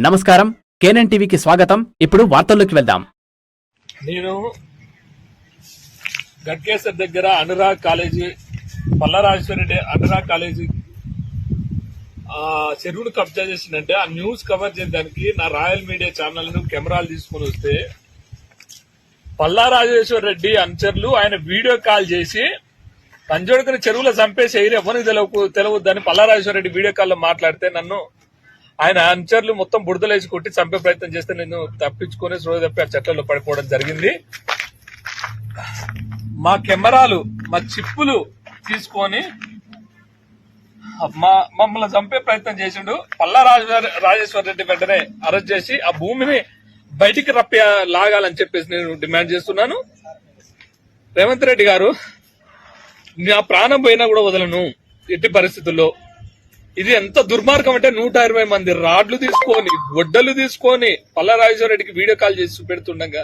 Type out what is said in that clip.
నమస్కారం, కేఎన్ఎన్ టీవీకి స్వాగతం. ఇప్పుడు వార్తల్లోకి వెళ్దాం. నేను గట్కేసర్ దగ్గర అనురాగ్ కాలేజీ, పల్లరాజేశ్వరరెడ్డి అనురాగ్ కాలేజీ చెరువును కబ్జా చేసిందంటే ఆ న్యూస్ కవర్ చేయడానికి నా రాయల్ మీడియా ఛానల్ ను కెమెరాలు తీసుకుని వస్తే పల్లారాజేశ్వరరెడ్డి అనుచరులు ఆయన వీడియో కాల్ చేసి పంజోడుకుని చెరువులో చంపేసి ఎయిర్ ఎవరికి తెలవద్దని పల్లారాజేశ్వరరెడ్డి వీడియో కాల్లో మాట్లాడితే నన్ను ఆయన అనుచరులు మొత్తం బుడదలేసి కొట్టి చంపే ప్రయత్నం చేస్తే నేను తప్పించుకుని స్లో తప్పి ఆ చెట్లలో పడిపోవడం జరిగింది. మా కెమెరాలు, మా చిప్పులు తీసుకొని మమ్మల్ని చంపే ప్రయత్నం చేసిండు. పల్లారాజేశ్వరరెడ్డి వెంటనే అరెస్ట్ చేసి ఆ భూమిని బయటికి లాగాలని చెప్పేసి నేను డిమాండ్ చేస్తున్నాను. రేవంత్ రెడ్డి గారు, నా ప్రాణం పోయినా కూడా వదలను ఎట్టి పరిస్థితుల్లో. ఇది ఎంత దుర్మార్గం అంటే 120 మంది రాడ్లు తీసుకొని, గొడ్డలు తీసుకొని పల్లారాజేశ్వరరెడ్డికి వీడియో కాల్ చేసి చూపెడుతుండగా